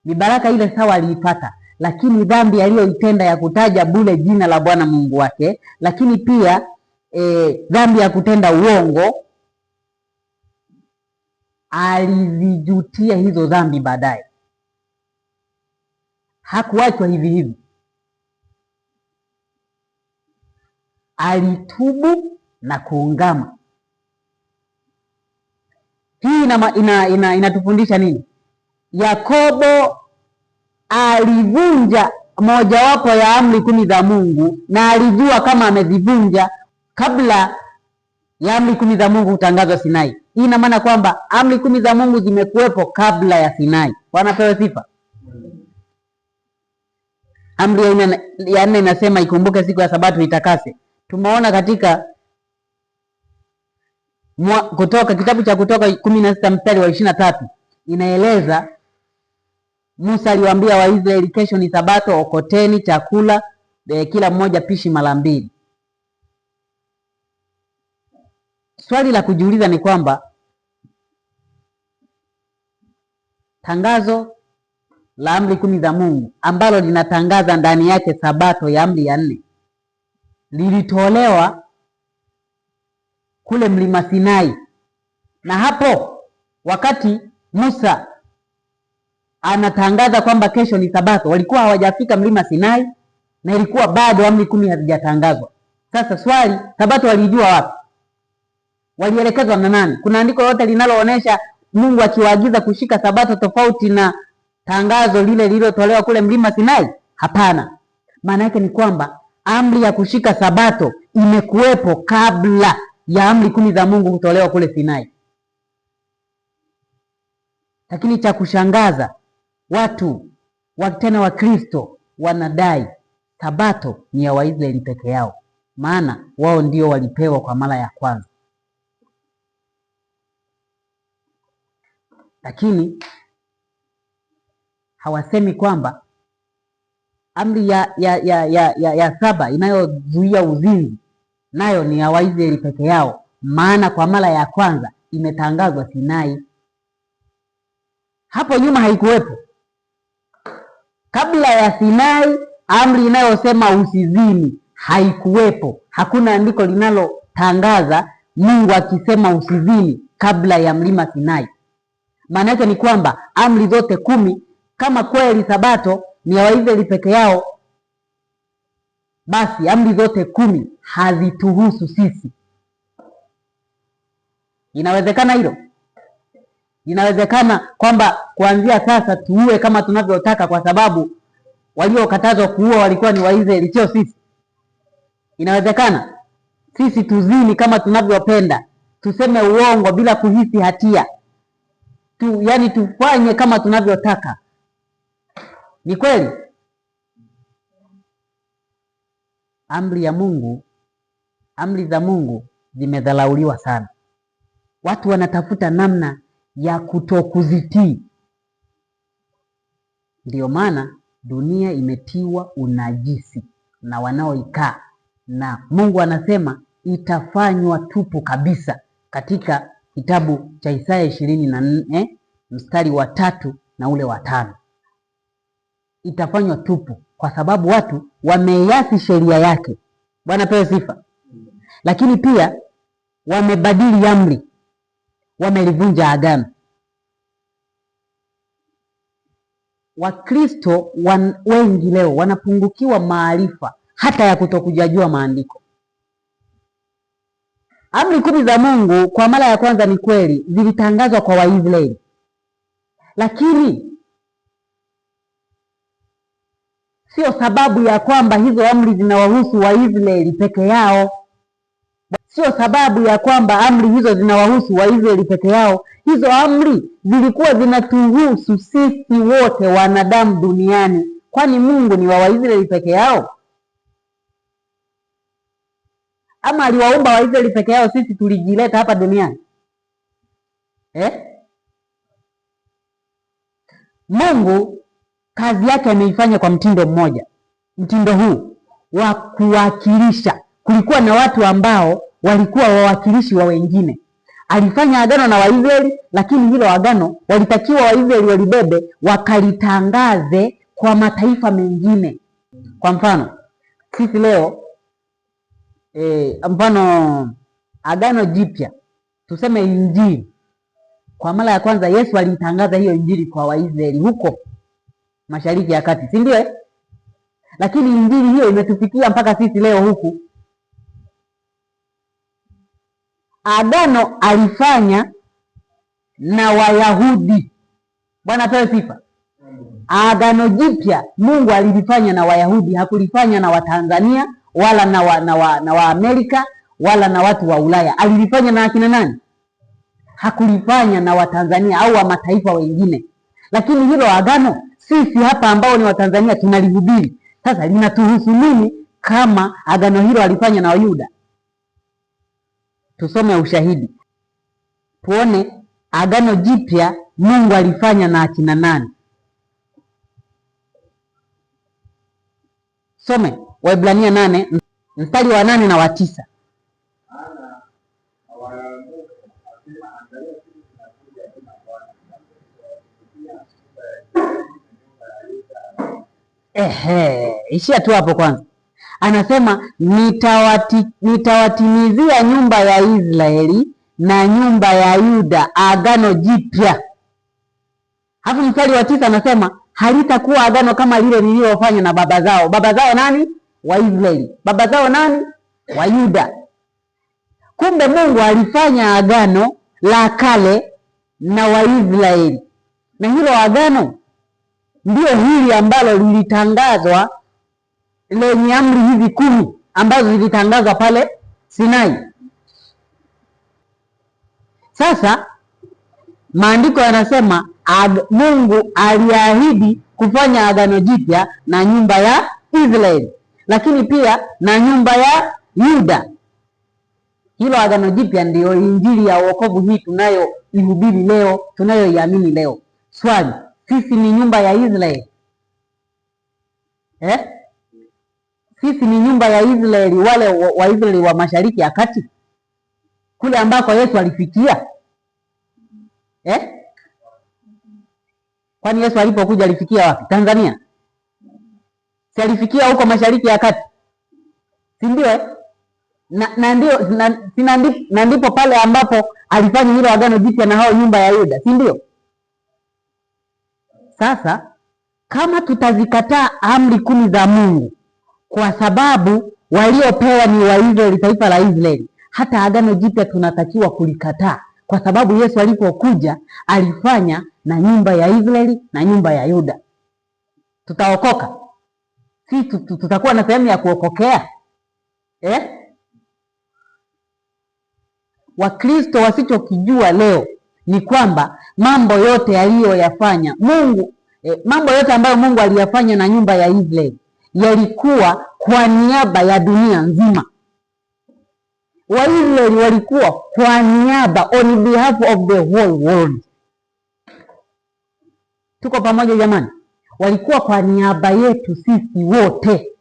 Ni baraka ile sawa aliipata, lakini dhambi aliyoitenda ya kutaja bure jina la Bwana Mungu wake, lakini pia dhambi ya kutenda uongo, alizijutia hizo dhambi baadaye. Hakuachwa hivi hivi, alitubu na kuungama. Hii inatufundisha nini? Yakobo alivunja mojawapo ya amri 10 za Mungu, na alijua kama amezivunja kabla ya amri 10 za Mungu kutangazwa Sinai. Hii ina maana kwamba amri 10 za Mungu zimekuwepo kabla ya Sinai. Bwana pewe sifa. Amri ya 4 inasema ikumbuke siku ya Sabato itakase. Tumeona katika kitabu cha Kutoka 16 mstari wa 23 inaeleza Musa aliwaambia Waisraeli, kesho ni Sabato, okoteni chakula kila mmoja pishi mara 2. Swali la kujiuliza ni kwamba tangazo la amri 10 za Mungu ambalo linatangaza ndani yake Sabato ya amri ya 4 lilitolewa kule mlima Sinai, na hapo wakati Musa anatangaza kwamba kesho ni Sabato, walikuwa hawajafika mlima Sinai na ilikuwa bado amri 10 hazijatangazwa. Sasa swali, Sabato walijua wapi? Walielekezwa na nani? Kuna andiko lote linaloonyesha Mungu akiwaagiza kushika Sabato tofauti na tangazo lile lililotolewa kule mlima Sinai? Hapana. Maana yake ni kwamba amri ya kushika Sabato imekuwepo kabla ya amri 10 za Mungu kutolewa kule Sinai. Lakini cha kushangaza, watu tena wa Kristo wanadai Sabato ni ya Waisraeli peke yao, maana wao ndio walipewa kwa mara ya kwanza. Lakini hawasemi kwamba amri ya 7 inayozuia uzinzi nayo ni ya Waisraeli peke yao, maana kwa mara ya kwanza imetangazwa Sinai. Hapo nyuma haikuwepo. Kabla ya Sinai, amri inayosema usizini haikuwepo. Hakuna andiko linalotangaza Mungu akisema usizini kabla ya mlima Sinai. Maana yake ni kwamba amri zote 10, kama kweli Sabato ni ya Waisraeli peke yao, basi amri zote 10 hazituhusu sisi. Inawezekana hilo? Inawezekana kwamba kuanzia sasa tuue kama tunavyotaka kwa sababu waliokatazwa kuua walikuwa ni Waisraeli, sio sisi? Inawezekana sisi tuzini kama tunavyopenda, tuseme uongo bila kuhisi hatia, yani tufanye kama tunavyotaka? Ni kweli? Amri za Mungu zimedharauliwa sana. Watu wanatafuta namna ya kutokuzitii. Ndiyo maana dunia imetiwa unajisi na wanaoikaa, na Mungu anasema itafanywa tupu kabisa katika kitabu cha Isaya 24 mstari wa 3 na ule wa 5. Itafanywa tupu kwa sababu watu wameiasi sheria yake. Bwana pewe sifa. Lakini pia wamebadili amri, wamelivunja agano. Wakristo wengi leo wanapungukiwa maarifa hata ya kutokujajua maandiko. Amri 10 za Mungu kwa mara ya kwanza ni kweli zilitangazwa kwa Waisraeli, lakini sio sababu ya kwamba hizo amri zinawahusu Waisraeli peke yao. Sio sababu ya kwamba amri hizo zinawahusu Waisraeli peke yao. Hizo amri zilikuwa zinatuhusu sisi wote wanadamu duniani. Kwani Mungu ni wa Waisraeli peke yao? Ama aliwaumba Waisraeli peke yao, sisi tulijileta hapa duniani? Mungu kazi yake ameifanya kwa mtindo mmoja. Mtindo huu wa kuwakilisha. Kulikuwa na watu ambao walikuwa wawakilishi wa wengine. Alifanya agano na Waisraeli, lakini hilo agano walitakiwa Waisraeli walibebe wakalitangaze kwa mataifa mengine. Kwa mfano, sisi leo mfano agano jipya, tuseme Injili. Kwa mara ya kwanza Yesu alitangaza hiyo Injili kwa Waisraeli huko Mashariki ya Kati, si ndio? Lakini Injili hiyo imetufikia mpaka sisi leo huku. Agano alifanya na Wayahudi. Bwana pewe sifa. Agano jipya Mungu alilifanya na Wayahudi, hakulifanya na Watanzania wala na Waamerika wala na watu wa Ulaya. Alilifanya na akina nani? Hakulifanya na Watanzania au wa mataifa wengine. Lakini hilo agano sisi hapa ambao ni Watanzania tunalihubiri. Sasa linatuhusu nini kama agano hilo alifanya na Wayuda? Tusome ushahidi tuone agano jipya Mungu alifanya na akina nani. Some Waebrania 8 mstari wa 8 na wa 9. Ishia tu hapo kwanza. Anasema nitawatimizia nyumba ya Israeli na nyumba ya Yuda agano jipya. Hapo mstari wa 9 anasema halitakuwa agano kama lile nililofanya na baba zao. Baba zao nani? Waisraeli. Baba zao nani? Wayuda. Kumbe Mungu alifanya agano la kale na Waisraeli, na hilo agano ndio hili ambalo lilitangazwa, lenye amri hizi 10 ambazo zilitangazwa pale Sinai. Sasa maandiko yanasema Mungu aliahidi kufanya agano jipya na nyumba ya Israeli, lakini pia na nyumba ya Yuda. Hilo agano jipya ndio injili ya wokovu hii tunayoihubiri leo, tunayoiamini leo. Swali, sisi ni nyumba ya Israeli? Sisi ni nyumba ya Israeli, wale wa Israeli wa Mashariki ya Kati, kule ambako Yesu alifikia? Kwani Yesu alipokuja alifikia wapi? Tanzania? Si alifikia huko Mashariki ya Kati, si ndio? Na ndipo pale ambapo alifanya hilo agano jipya na hao nyumba ya Yuda, si ndio? Sasa kama tutazikataa amri 10 za Mungu kwa sababu waliopewa ni Waisraeli, taifa la Israeli, hata agano jipya tunatakiwa kulikataa, kwa sababu Yesu alipokuja alifanya na nyumba ya Israeli na nyumba ya Yuda. Tutaokoka? Si tutakuwa na sehemu ya kuokokea? Wakristo wasichokijua leo ni kwamba mambo yote aliyoyafanya Mungu, mambo yote ambayo Mungu aliyafanya na nyumba ya Israeli yalikuwa kwa niaba ya dunia nzima. Waisraeli walikuwa kwa niaba, on behalf of the whole world. Tuko pamoja jamani? Walikuwa kwa niaba yetu sisi wote.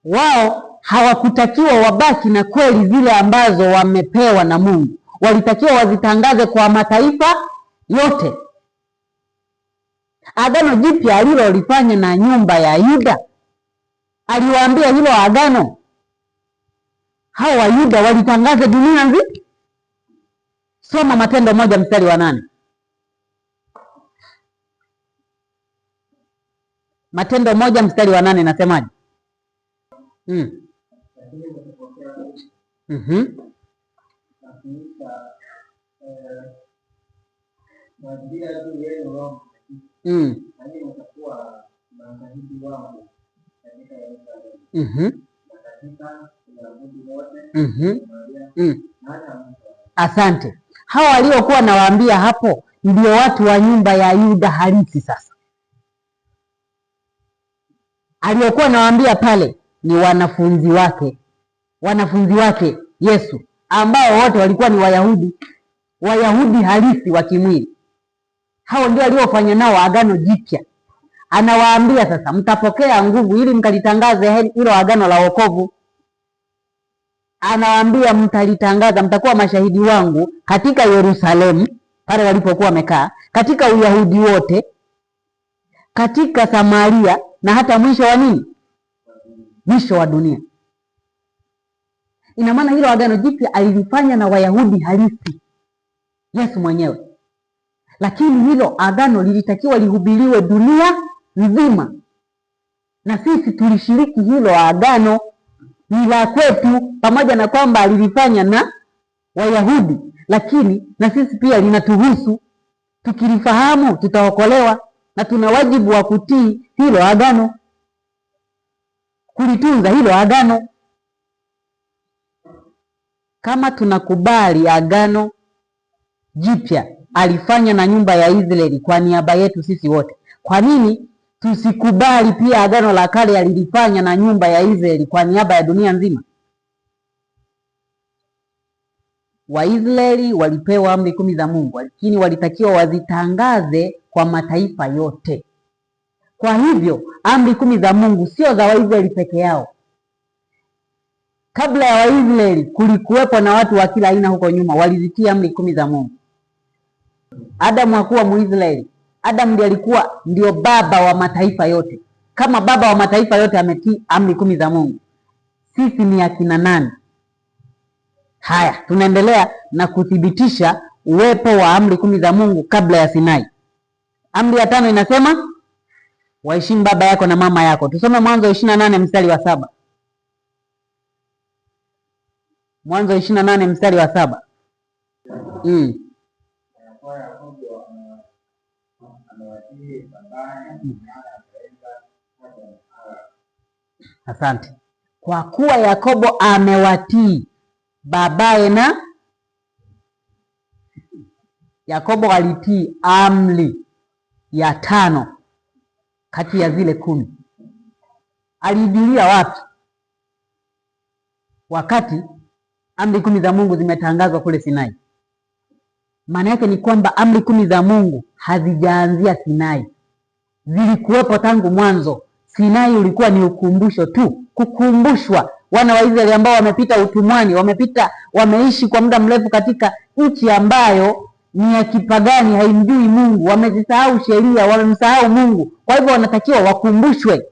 Wao hawakutakiwa wabaki na kweli zile ambazo wamepewa na Mungu, walitakiwa wazitangaze kwa mataifa yote. Agano Jipya alilolifanya na nyumba ya Yuda, aliwaambia hilo agano hao wa Yuda walitangaza dunia nzima. Soma Matendo 1:8. Matendo 1:8 nasemaje? Asante. Hao waliokuwa nawaambia hapo ndio watu wa nyumba ya Yuda halisi. Sasa aliokuwa nawaambia pale ni wanafunzi wake Yesu, ambao wote walikuwa ni Wayahudi halisi wa kimwili. Hao ndio aliofanya nao agano jipya. Anawaambia sasa, mtapokea nguvu ili mkalitangaze hilo agano la wokovu. Anawaambia mtalitangaza, mtakuwa mashahidi wangu katika Yerusalemu pale walipokuwa wamekaa, katika Uyahudi wote, katika Samaria na hata mwisho wa nini? Mwisho wa dunia. Ina maana hilo agano jipya alilifanya na Wayahudi halisi Yesu mwenyewe, lakini hilo agano lilitakiwa lihubiriwe dunia nzima, na sisi tulishiriki hilo agano. Ni la kwetu, pamoja na kwamba alilifanya na Wayahudi, lakini na sisi pia linatuhusu. Tukilifahamu tutaokolewa, na tuna wajibu wa kutii hilo agano, kulitunza hilo agano. Kama tunakubali agano jipya alifanya na nyumba ya Israeli kwa niaba yetu sisi wote, kwa nini tusikubali pia agano la kale alilifanya na nyumba ya Israeli kwa niaba ya dunia nzima? Waisraeli walipewa amri 10 za Mungu, lakini walitakiwa wazitangaze kwa mataifa yote. Kwa hivyo amri 10 za Mungu sio za Waisraeli peke yao. Kabla ya Waisraeli kulikuwepo na watu wa kila aina huko nyuma walizitia amri 10 za Mungu. Adamu hakuwa Muisraeli. Adamu ndiye alikuwa ndio baba wa mataifa yote. Kama baba wa mataifa yote ametii amri 10 za Mungu, sisi ni akina nani? Haya, tunaendelea na kuthibitisha uwepo wa amri 10 za Mungu kabla ya Sinai. Amri ya 5 inasema waheshimu baba yako na mama yako. Tusome Mwanzo 28:7. Mwanzo 28:7. Asante. Kwa kuwa Yakobo amewatii babaye, na Yakobo alitii amri ya 5 kati ya zile 10. Aliidilia wapi? Wakati amri 10 za Mungu zimetangazwa kule Sinai. Maana yake ni kwamba amri 10 za Mungu hazijaanzia Sinai, zilikuwepo tangu mwanzo. Sinai ulikuwa ni ukumbusho tu, kukumbushwa wana wa Israeli ambao wamepita utumwani, wameishi kwa muda mrefu katika nchi ambayo ni ya kipagani, haimjui Mungu, wamezisahau sheria, wamemsahau Mungu. Kwa hivyo wanatakiwa wakumbushwe.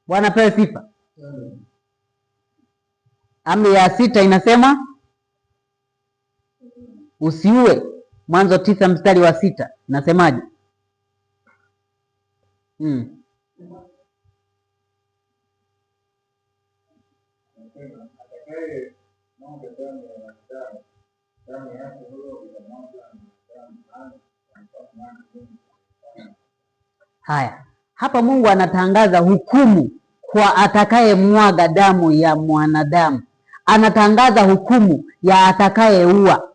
Bwana pewe sifa. Amri ya 6 inasema usiue. Mwanzo 9:6 nasemaje? Haya, hapa Mungu anatangaza hukumu kwa atakaye mwaga damu ya mwanadamu, anatangaza hukumu ya atakayeua.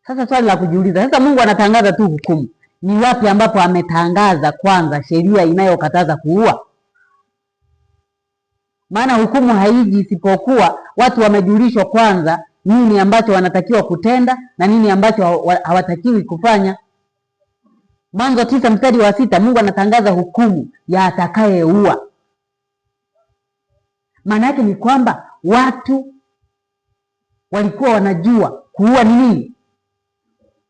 Sasa swali la kujiuliza, sasa Mungu anatangaza tu hukumu, ni wapi ambapo ametangaza kwanza sheria inayokataza kuua? Maana hukumu haiji isipokuwa watu wamejulishwa kwanza nini ambacho wanatakiwa kutenda na nini ambacho hawatakiwi kufanya. Mwanzo 9 mstari wa 6, Mungu anatangaza hukumu ya atakayeua. Maana yake ni kwamba watu walikuwa wanajua kuua ni nini.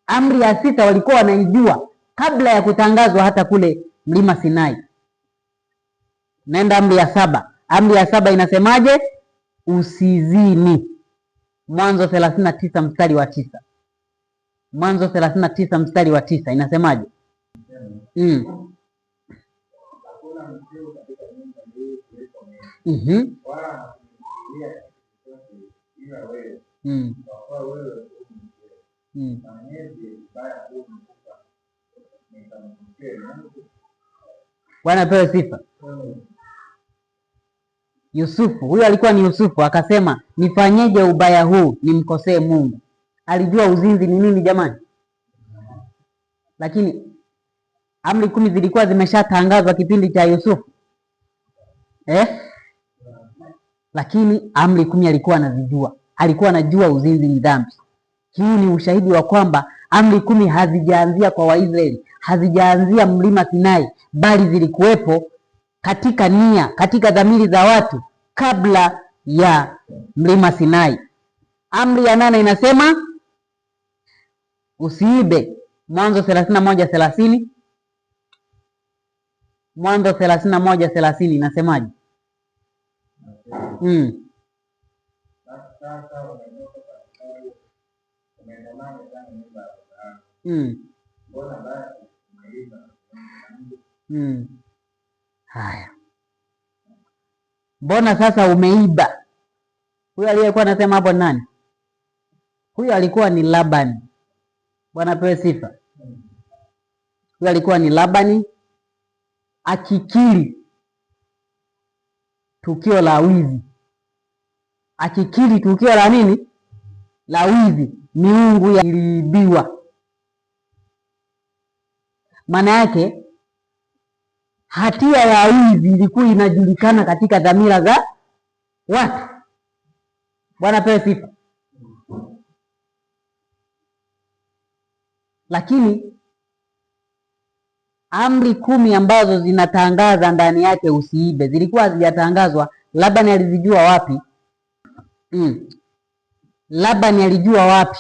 Amri ya 6 walikuwa wanaijua kabla ya kutangazwa hata kule mlima Sinai. Naenda amri ya 7. Amri ya 7 inasemaje? Usizini. Mwanzo 39 mstari wa 9. Mwanzo 39 mstari wa 9 inasemaje? Bwana pewe sifa. Yusufu, huyo alikuwa ni Yusufu, akasema nifanyeje ubaya huu nimkosee Mungu? Alijua uzinzi ni nini jamani? Lakini amri 10 zilikuwa zimeshatangazwa kipindi cha Yusufu. Lakini amri 10 alikuwa anazijua. Alikuwa anajua uzinzi ni dhambi. Hii ni ushahidi wa kwamba amri 10 hazijaanzia kwa Waisraeli, hazijaanzia mlima Sinai, bali zilikuwepo katika nia, katika dhamiri za watu kabla ya mlima Sinai. Amri ya 8 inasema usiibe. Mwanzo 31:30. Mwanzo 31:30 inasemaje? Haya, mbona sasa umeiba? Huyo aliyekuwa anasema hapo nani? Huyo alikuwa ni Labani. Bwana pewe sifa. Huyo alikuwa ni Labani akikiri tukio la wizi. Akikiri tukio la nini? La wizi. Miungu iliibiwa. Maana yake hatia ya wizi ilikuwa inajulikana katika dhamira za watu. Bwana pewe sifa. Lakini amri 10 ambazo zinatangaza ndani yake usiibe zilikuwa hazijatangazwa. Labani alizijua wapi? Labani alijua wapi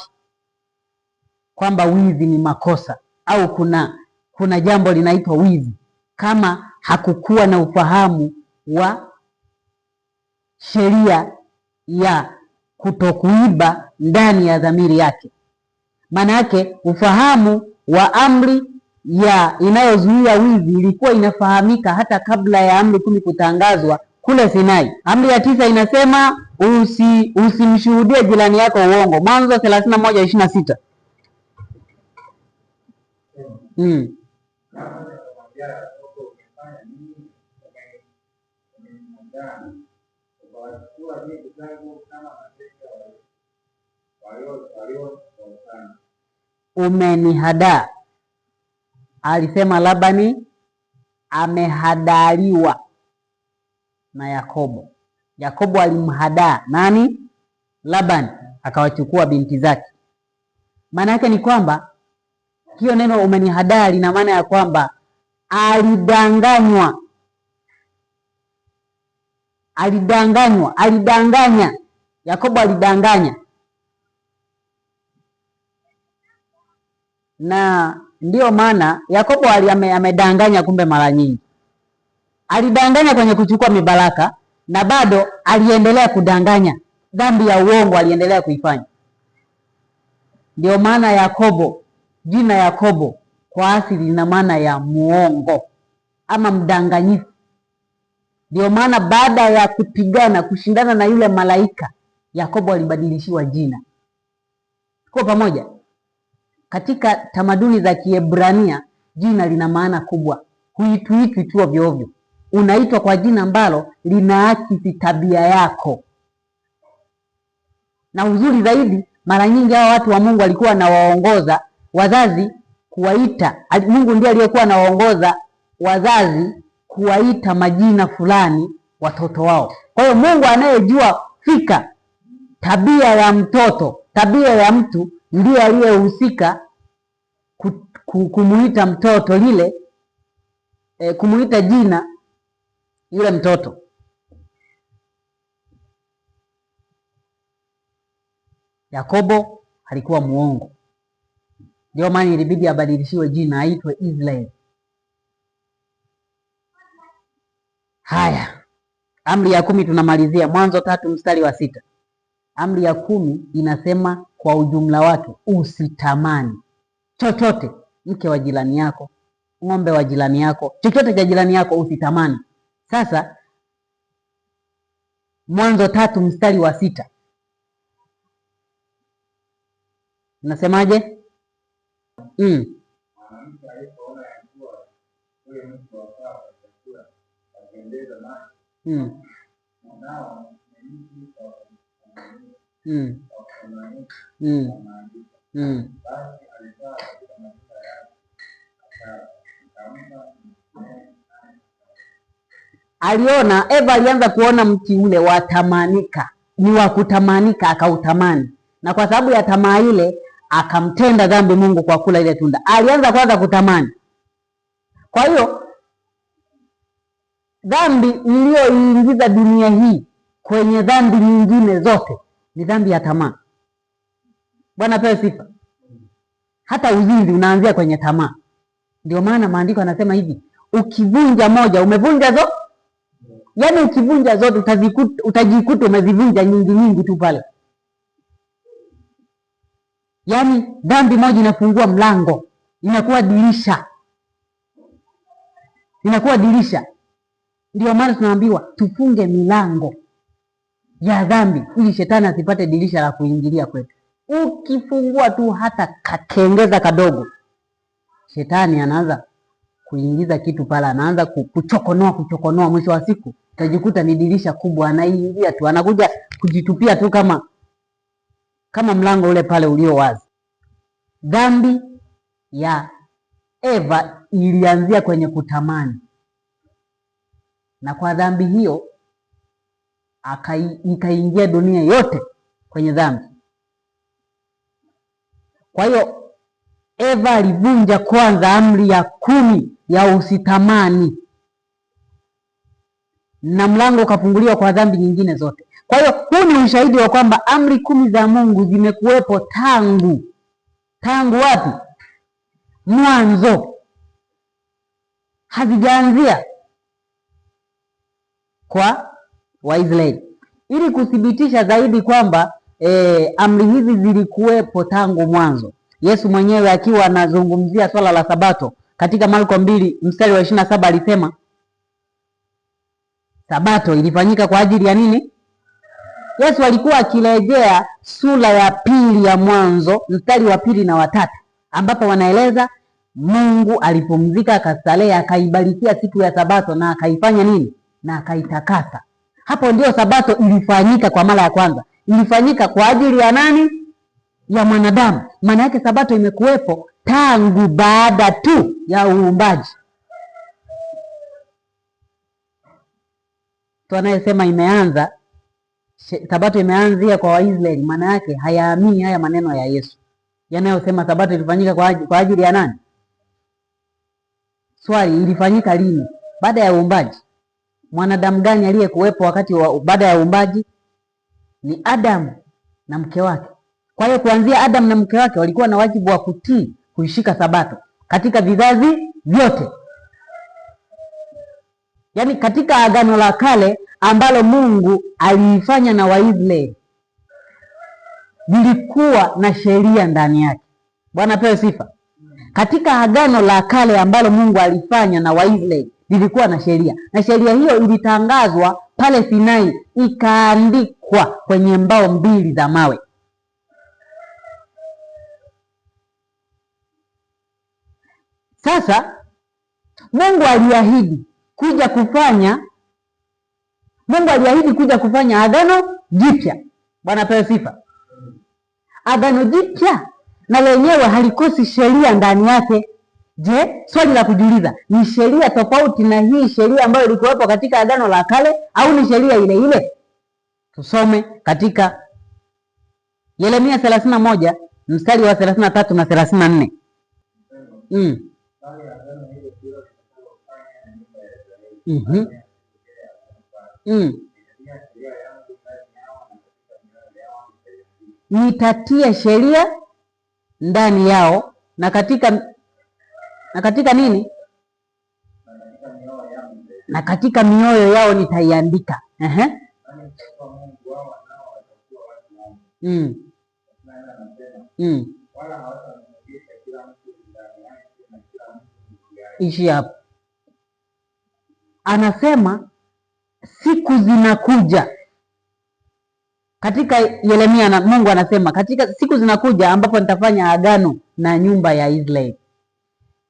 kwamba wizi ni makosa au kuna jambo linaitwa wizi, kama hakukuwa na ufahamu wa sheria ya kutokuiba ndani ya dhamiri yake? Maana yake ufahamu wa amri ya inayozuia wizi ilikuwa inafahamika hata kabla ya amri 10 kutangazwa kule Sinai. Amri ya 9 inasema usimshuhudie jirani yako uongo. Mwanzo 31:26. Umenihadaa. Alisema Labani amehadaliwa na Yakobo. Yakobo alimhadaa nani? Labani, akawachukua binti zake. Maana yake ni kwamba hiyo neno umenihadaa lina maana ya kwamba alidanganywa. Alidanganya. Yakobo alidanganya. Na ndiyo maana Yakobo amedanganya kumbe mara nyingi. Alidanganya kwenye kuchukua mibaraka na bado aliendelea kudanganya. Dhambi ya uongo aliendelea kuifanya. Ndiyo maana Yakobo, jina Yakobo kwa asili lina maana ya muongo ama mdanganyifu. Ndiyo maana baada ya kupigana, kushindana na yule malaika, Yakobo alibadilishiwa jina. Kwa pamoja, katika tamaduni za Kiebrania jina lina maana kubwa. Huitwi tu ovyo ovyo. Unaitwa kwa jina ambalo linaakisi tabia yako. Na uzuri zaidi, mara nyingi hao watu wa Mungu walikuwa anawaongoza wazazi kuwaita. Mungu ndiye aliyekuwa anawaongoza wazazi kuwaita majina fulani watoto wao. Kwa hiyo Mungu anayejua fika tabia ya mtoto, tabia ya mtu ndiye aliyehusika kumuita mtoto lile, kumuita jina yule mtoto. Yakobo alikuwa muongo, ndio maana ilibidi abadilishiwe jina aitwe Israeli. Haya, amri ya 10 tunamalizia Mwanzo 3:6. Amri ya 10 inasema kwa ujumla wake, usitamani chochote, mke wa jirani yako, ng'ombe wa jirani yako, chochote cha jirani yako usitamani. Sasa Mwanzo 3:6 nasemaje? Aliona, Eva alianza kuona mti ule watamanika, ni wa kutamanika, akautamani, na kwa sababu ya tamaa ile akamtenda dhambi Mungu kwa kula ile tunda. Alianza kwanza kutamani. Kwa hiyo dhambi iliyoingiza dunia hii kwenye dhambi nyingine zote ni dhambi ya tamaa. Bwana pewe sifa. Hata uzinzi unaanzia kwenye tamaa. Ndio maana maandiko yanasema hivi, ukivunja moja umevunja zote. Yaani ukivunja zote utajikuta umezivunja nyingi tu pale. Yaani dhambi moja inafungua mlango, inakuwa dirisha. Ndio maana tunaambiwa tufunge milango ya dhambi ili shetani asipate dirisha la kuingilia kwetu. Ukifungua tu hata kakengeza kadogo, shetani anaanza kuingiza kitu pale, anaanza kuchokonoa. Mwisho wa siku utajikuta ni dirisha kubwa, anaingia tu, anakuja kujitupia tu kama mlango ule pale ulio wazi. Dhambi ya Eva ilianzia kwenye kutamani, na kwa dhambi hiyo ikaingia dunia yote kwenye dhambi. Kwa hiyo Eva alivunja kwanza amri ya 10 ya usitamani, na mlango ukafunguliwa kwa dhambi nyingine zote. Kwa hiyo huu ni ushahidi wa kwamba amri 10 za Mungu zimekuwepo tangu wapi? Mwanzo. Hazijaanzia kwa Waisraeli. Ili kuthibitisha zaidi kwamba amri hizi zilikuwepo tangu mwanzo, Yesu mwenyewe akiwa anazungumzia swala la Sabato katika Marko 2:27 alisema Sabato ilifanyika kwa ajili ya nini? Yesu alikuwa akirejea sura ya 2 ya Mwanzo mstari wa 2 na wa 3, ambapo wanaeleza Mungu alipumzika, akastarehe, akaibarikia siku ya Sabato na akaifanya nini? Na akaitakasa. Hapo ndio Sabato ilifanyika kwa mara ya kwanza. Ilifanyika kwa ajili ya nani? Ya mwanadamu. Maana yake Sabato imekuwepo tangu baada tu ya uumbaji. Anayesema imeanza Sabato imeanzia kwa Waisraeli, maana yake hayaamini haya maneno ya Yesu yanayosema Sabato ilifanyika kwa ajili ya nani? Swali, ilifanyika lini? Baada ya uumbaji. Mwanadamu gani aliyekuwepo wakati baada ya uumbaji? Ni Adamu na mke wake. Kwa hiyo kuanzia Adamu na mke wake walikuwa na wajibu wa kutii, kuishika Sabato katika vizazi vyote. Yaani katika Agano la Kale ambalo Mungu aliifanya na Waisraeli, lilikuwa na sheria ndani yake. Bwana pewe sifa. Katika Agano la Kale ambalo Mungu alifanya na Waisraeli, lilikuwa na sheria, na sheria hiyo ilitangazwa pale Sinai, ikaandikwa kwenye mbao 2 za mawe. Sasa Mungu aliahidi kuja kufanya agano jipya. Bwana pewe sifa. Agano jipya na lenyewe halikosi sheria ndani yake. Je, swali la kujiuliza, ni sheria tofauti na hii sheria ambayo ilikuwepo katika Agano la Kale au ni sheria ile ile? Tusome katika Yeremia 31 mstari wa 33 na 34. Nitatia sheria ndani yao na katika nini? Na katika mioyo yao nitaiandika. Ishi hapo. Anasema siku zinakuja katika Yeremia, na Mungu anasema katika siku zinakuja ambapo nitafanya agano na nyumba ya Israeli,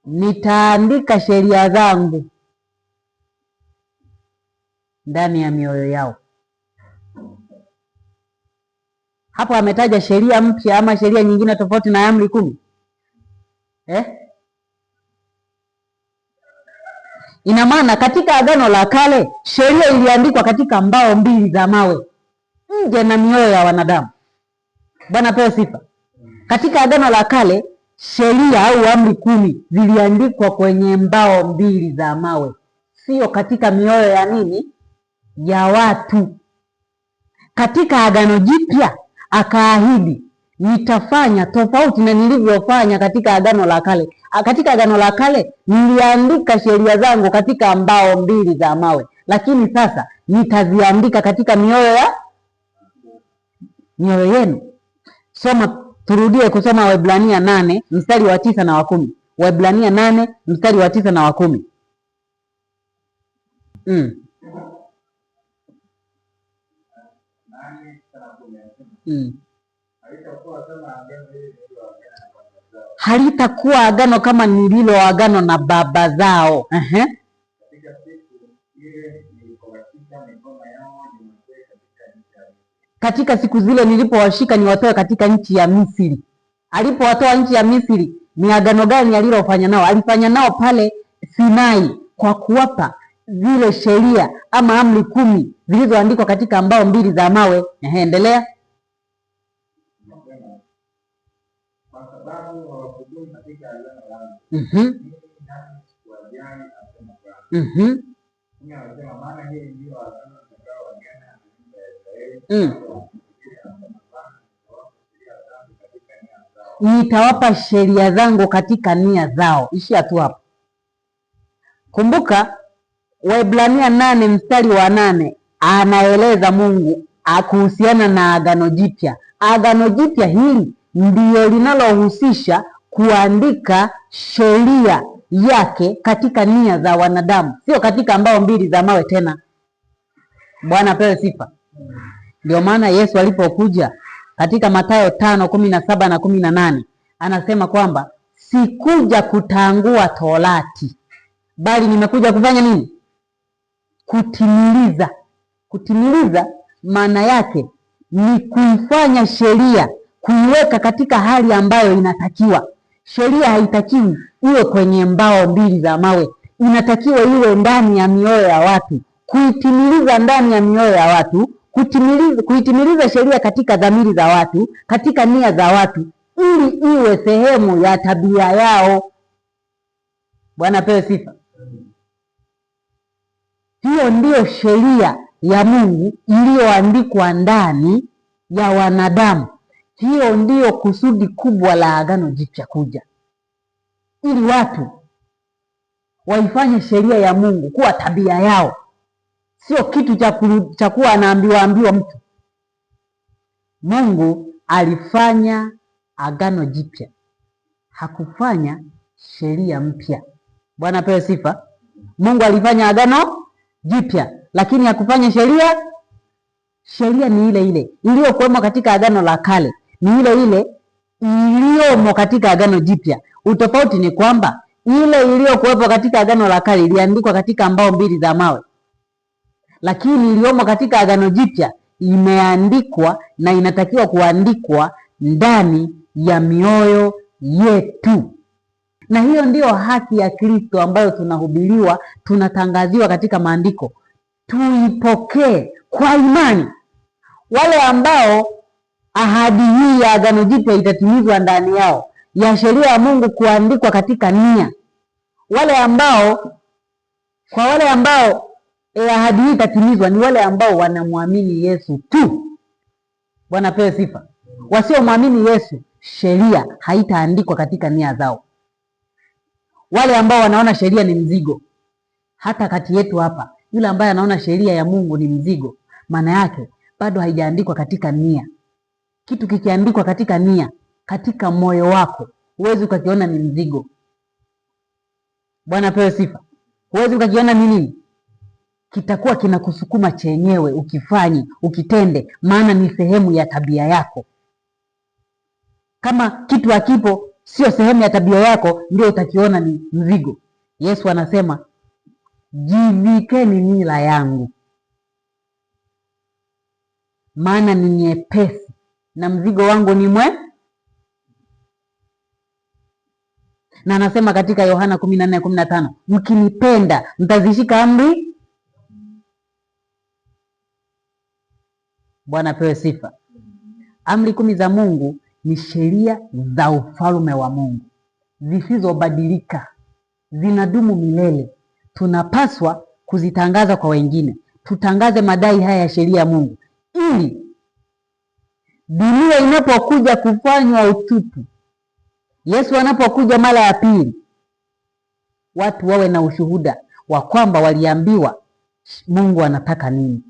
nitaandika sheria zangu ndani ya mioyo yao. Hapo ametaja sheria mpya ama sheria nyingine tofauti na amri 10? Ina maana katika agano la kale sheria iliandikwa katika mbao 2 za mawe nje na mioyo ya wanadamu. Bwana pewe sifa. Katika agano la kale sheria au amri 10 ziliandikwa kwenye mbao 2 za mawe, sio katika mioyo ya nini? Ya watu. Katika agano jipya akaahidi, nitafanya tofauti na nilivyofanya katika agano la kale. Katika agano la kale niliandika sheria zangu katika mbao 2 za mawe, lakini sasa nitaziandika katika mioyo yenu. Turudie kusoma Waebrania 8 mstari wa 9 na wa 10. Waebrania 8 mstari wa 9 na wa 10. Halitakuwa agano kama nililo agano na baba zao. Katika siku zile nilipowashika niwatoe katika nchi ya Misri. Alipowatoa nchi ya Misri, ni agano gani alilofanya nao? Alifanya nao pale Sinai kwa kuwapa zile sheria ama amri 10 zilizoandikwa katika mbao 2 za mawe. Endelea. Nitawapa sheria zangu katika nia zao. Ishia tu hapo. Kumbuka Waebrania 8 mstari wa 8 anaeleza Mungu kuhusiana na agano jipya. Agano jipya hili ndiyo linalohusisha kuandika sheria yake katika nia za wanadamu, sio katika mbao 2 za mawe tena. Bwana pewe sifa. Ndio maana Yesu alipokuja katika Mathayo 5:17 na 18 anasema kwamba sikuja kutangua torati, bali nimekuja kufanya nini? Kutimiliza. Kutimiliza maana yake ni kuifanya sheria, kuiweka katika hali ambayo inatakiwa. Sheria haitakiwi iwe kwenye mbao 2 za mawe, inatakiwa iwe ndani ya mioyo ya watu, kuitimiliza ndani ya mioyo ya watu, kuitimiliza sheria katika dhamiri za watu, katika nia za watu, ili iwe sehemu ya tabia yao. Bwana pewe sifa. Hiyo ndiyo sheria ya Mungu iliyoandikwa ndani ya wanadamu. Hiyo ndiyo kusudi kubwa la agano jipya kuja, ili watu waifanye sheria ya Mungu kuwa tabia yao, sio kitu cha kuwa anaambiwa mtu. Mungu alifanya agano jipya, hakufanya sheria mpya. Bwana pewe sifa. Mungu alifanya agano jipya, lakini hakufanya sheria. Sheria ni ile ile iliyokuwemo katika agano la kale, ni ile ile iliyomo katika agano jipya. Utofauti ni kwamba ile iliyokuwepo katika agano la kale iliandikwa katika mbao 2 za mawe, lakini iliyomo katika agano jipya imeandikwa na inatakiwa kuandikwa ndani ya mioyo yetu. Na hiyo ndiyo haki ya Kristo ambayo tunahubiriwa, tunatangaziwa katika maandiko. Tuipokee kwa imani. Wale ambao ahadi hii ya Agano Jipya itatimizwa ndani yao, ya sheria ya Mungu kuandikwa katika nia. Kwa wale ambao ahadi hii itatimizwa ni wale ambao wanamwamini Yesu tu. Bwana pewe sifa. Wasiomwamini Yesu, sheria haitaandikwa katika nia zao. Wale ambao wanaona sheria ni mzigo, hata kati yetu hapa, yule ambaye anaona sheria ya Mungu ni mzigo, maana yake bado haijaandikwa katika nia. Kitu kikiandikwa katika nia, katika moyo wako, huwezi ukakiona ni mzigo. Bwana pewe sifa. Huwezi ukakiona ni nini? Kitakuwa kinakusukuma chenyewe, ukifanye, ukitende, maana ni sehemu ya tabia yako. Kama kitu hakipo, sio sehemu ya tabia yako, ndio utakiona ni mzigo. Yesu anasema, jivikeni nira yangu, maana ni nyepesi na mzigo wangu ni na anasema katika Yohana 14:15, mkinipenda mtazishika amri. Bwana pewe sifa. Amri 10 za Mungu ni sheria za ufalme wa Mungu, zisizobadilika, zinadumu milele. Tunapaswa kuzitangaza kwa wengine. Tutangaze madai haya ya sheria ya Mungu, ili dunia inapokuja kufanywa utupu, Yesu anapokuja mara ya pili, watu wawe na ushuhuda wa kwamba waliambiwa Mungu anataka nini.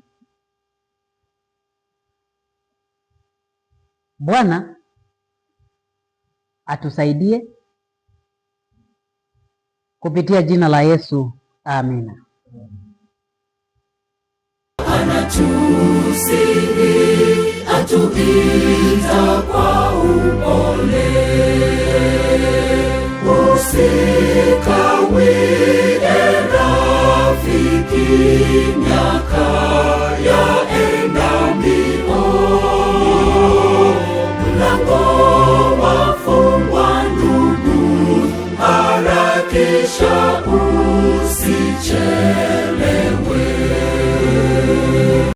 Bwana atusaidie kupitia jina la Yesu. Amina. Anatusihi, atuita kwa upole, usikawie rafiki, miaka ya